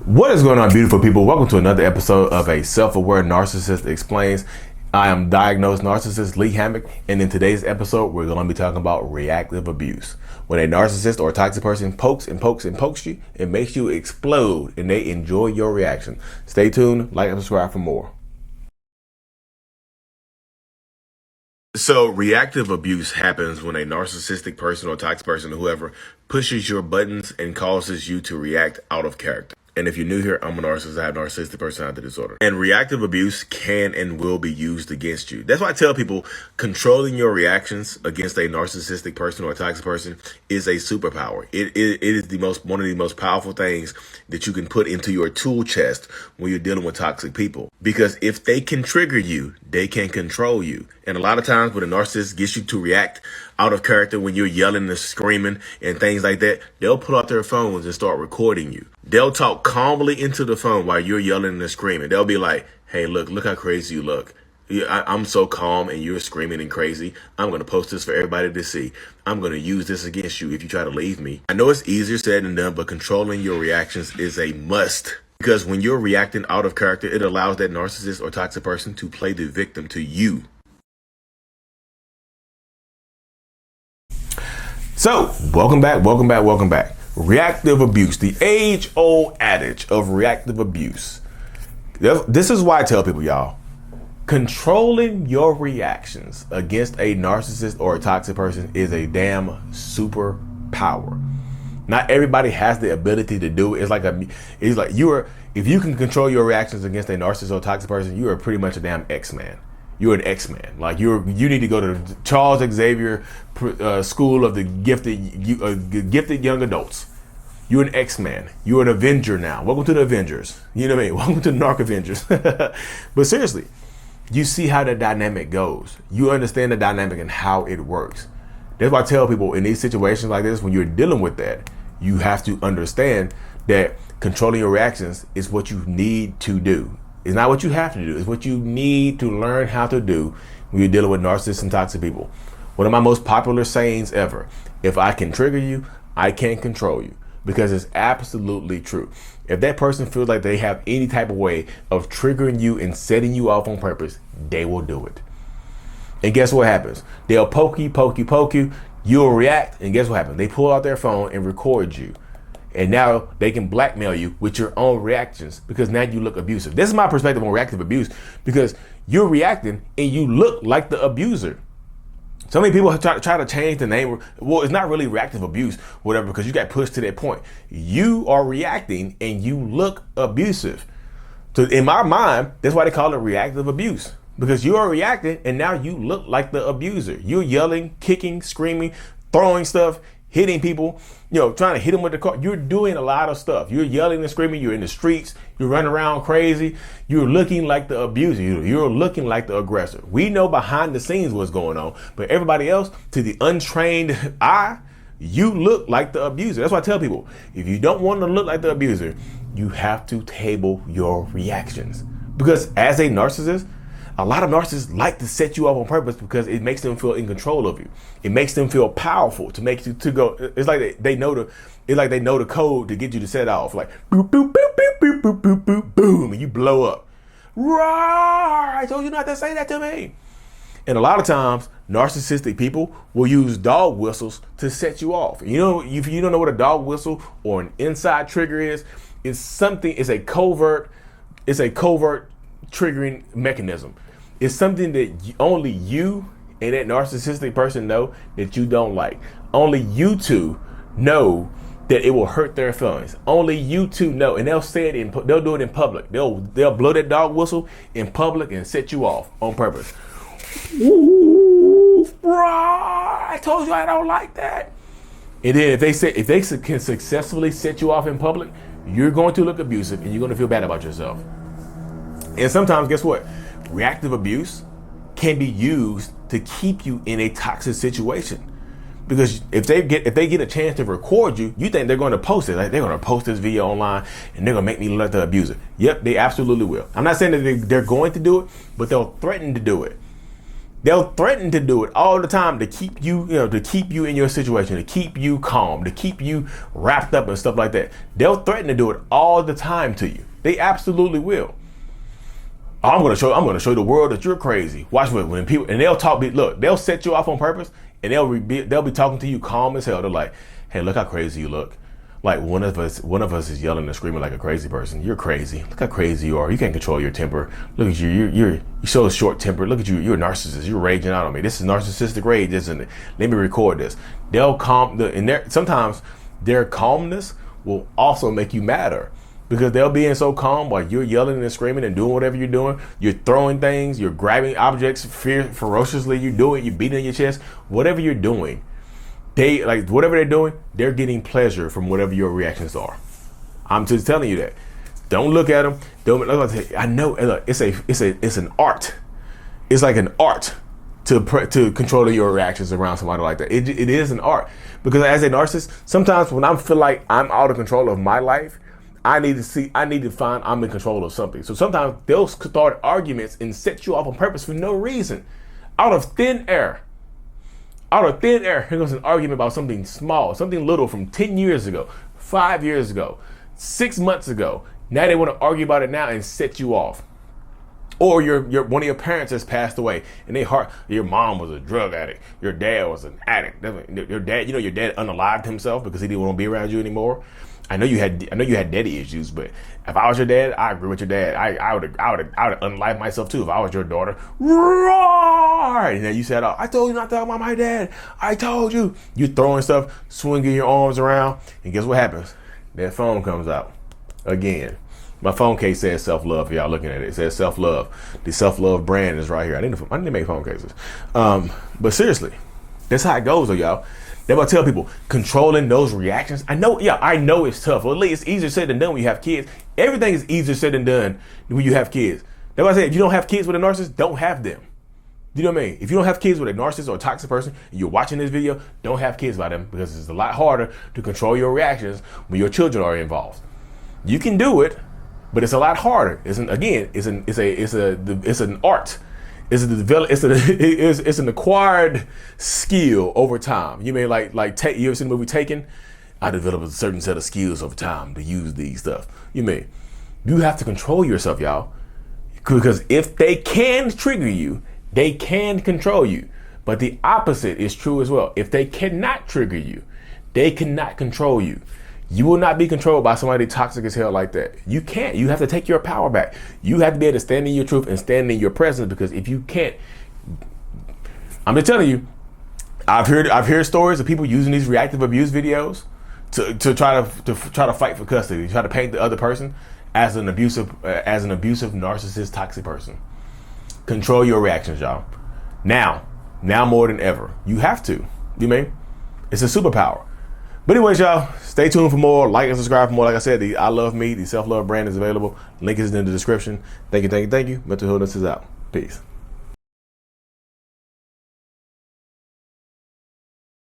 What is going on, beautiful people? Welcome to another episode of A Self-Aware Narcissist Explains. I am diagnosed narcissist Lee Hammock, and in today's episode, we're going to be talking about reactive abuse. When a narcissist or a toxic person pokes and pokes and pokes you, it makes you explode, and they enjoy your reaction. Stay tuned, like and subscribe for more. So reactive abuse happens when a narcissistic person or toxic person or whoever pushes your buttons and causes you to react out of character. And if you're new here, I'm a narcissist. I have narcissistic personality disorder. And reactive abuse can and will be used against you. That's why I tell people controlling your reactions against a narcissistic person or a toxic person is a superpower. It is one of the most powerful things that you can put into your tool chest when you're dealing with toxic people. Because if they can trigger you, they can control you. And a lot of times when a narcissist gets you to react out of character, when you're yelling and screaming and things like that, they'll pull out their phones and start recording you. They'll talk calmly into the phone while you're yelling and screaming. They'll be like, hey, look how crazy you look. I'm so calm and you're screaming and crazy. I'm going to post this for everybody to see. I'm going to use this against you if you try to leave me. I know it's easier said than done, but controlling your reactions is a must. Because when you're reacting out of character, it allows that narcissist or toxic person to play the victim to you. So, welcome back. Reactive abuse, the age-old adage of reactive abuse. This is why I tell people, y'all, controlling your reactions against a narcissist or a toxic person is a damn superpower. Not everybody has the ability to do it. If you can control your reactions against a narcissist or toxic person, you are pretty much a damn X-Man. You're an X-Man. Like you need to go to Charles Xavier School of the gifted young adults. You're an X-Man. You're an Avenger now. Welcome to the Avengers. You know what I mean? Welcome to the Narc Avengers. But seriously, you see how the dynamic goes. You understand the dynamic and how it works. That's why I tell people in these situations like this, when you're dealing with that, you have to understand that controlling your reactions is what you need to do. It's not what you have to do. It's what you need to learn how to do when you're dealing with narcissists and toxic people. One of my most popular sayings ever: if I can trigger you, I can control you. Because it's absolutely true. If that person feels like they have any type of way of triggering you and setting you off on purpose, they will do it. And guess what happens? They'll poke you, you'll react, and guess what happens? They pull out their phone and record you. And now they can blackmail you with your own reactions because now you look abusive. This is my perspective on reactive abuse, because you're reacting and you look like the abuser. So many people have try to change the name. Well, it's not really reactive abuse, whatever, because you got pushed to that point. You are reacting and you look abusive. So in my mind, that's why they call it reactive abuse, because you are reacting and now you look like the abuser. You're yelling, kicking, screaming, throwing stuff, hitting people, trying to hit them with the car. You're doing a lot of stuff. You're yelling and screaming. You're in the streets. You're running around crazy. You're looking like the abuser. You're looking like the aggressor. We know behind the scenes what's going on, but everybody else, to the untrained eye, you look like the abuser. That's why I tell people, if you don't want to look like the abuser, you have to table your reactions. Because as a narcissist, a lot of narcissists like to set you up on purpose because it makes them feel in control of you. It makes them feel powerful to make you to go. It's like they know the code to get you to set off. Like boop boop boop boop boop boop boop boop boom, and you blow up. Right? I told you not to say that to me. And a lot of times, narcissistic people will use dog whistles to set you off. If you don't know what a dog whistle or an inside trigger is, it's a covert triggering mechanism. It's something that only you and that narcissistic person know that you don't like. Only you two know that it will hurt their feelings. Only you two know, and they'll say it they'll do it in public. They'll blow that dog whistle in public and set you off on purpose. Ooh, I told you I don't like that. And then if they can successfully set you off in public, you're going to look abusive and you're going to feel bad about yourself. And sometimes, guess what? Reactive abuse can be used to keep you in a toxic situation. Because if they get a chance to record you, you think they're going to post it. Like they're going to post this video online and they're going to make me look like the abuser. Yep, they absolutely will. I'm not saying that they're going to do it, but they'll threaten to do it. They'll threaten to do it all the time to keep you, to keep you in your situation, to keep you calm, to keep you wrapped up and stuff like that. They'll threaten to do it all the time to you. They absolutely will. I'm gonna show the world that you're crazy. Watch when people, and they'll set you off on purpose, and they'll be talking to you calm as hell. They're like, hey, look how crazy you look. Like one of us is yelling and screaming like a crazy person. You're crazy. Look how crazy you are. You can't control your temper. Look at you. You're so short tempered. Look at you. You're a narcissist. You're raging out on me. This is narcissistic rage, isn't it? Let me record this. They'll sometimes their calmness will also make you madder, because they'll be in so calm while you're yelling and screaming and doing whatever you're doing. You're throwing things. You're grabbing objects ferociously. You're beating on your chest. Whatever you're doing. Whatever they're doing, they're getting pleasure from whatever your reactions are. I'm just telling you that. Don't look at them. I know it's an art. It's like an art to control your reactions around somebody like that. It is an art, because as a narcissist, sometimes when I feel like I'm out of control of my life, I need to find I'm in control of something. So sometimes they'll start arguments and set you off on purpose for no reason, out of thin air. Here goes an argument about something small, something little from 10 years ago, 5 years ago, 6 months ago. Now they want to argue about it now and set you off. Or one of your parents has passed away, and your mom was a drug addict, your dad was an addict. Your dad unalived himself because he didn't want to be around you anymore. I know you had daddy issues, but if I was your dad, I agree with your dad. I would unalive myself too if I was your daughter. Roar! And then you said, I told you not to talk about my dad. I told you. You throwing stuff, swinging your arms around, and guess what happens? That phone comes out again. My phone case says self-love. For y'all looking at it, it says self-love. The self-love brand is right here. I need to make phone cases. But seriously, that's how it goes, though, y'all. They're gonna tell people controlling those reactions. I know it's tough. Well, at least it's easier said than done when you have kids. Everything is easier said than done when you have kids. That's why I say, if you don't have kids with a narcissist, don't have them. You know what I mean? If you don't have kids with a narcissist or a toxic person, and you're watching this video, don't have kids by them, because it's a lot harder to control your reactions when your children are involved. You can do it, but it's a lot harder. It's an art. It's an acquired skill over time. You mean you ever seen the movie Taken? I developed a certain set of skills over time to use these stuff. You have to control yourself, y'all, because if they can trigger you, they can control you. But the opposite is true as well. If they cannot trigger you, they cannot control you. You will not be controlled by somebody toxic as hell like that. You can't. You have to take your power back. You have to be able to stand in your truth and stand in your presence, because if you can't, I'm just telling you, I've heard stories of people using these reactive abuse videos to try to fight for custody, try to paint the other person as an abusive narcissist toxic person. Control your reactions, y'all. Now more than ever, you have to. You mean? It's a superpower. But anyways, y'all, stay tuned for more. Like and subscribe for more. Like I said, the I Love Me, the self-love brand is available. Link is in the description. Thank you. Mental Illness is out. Peace.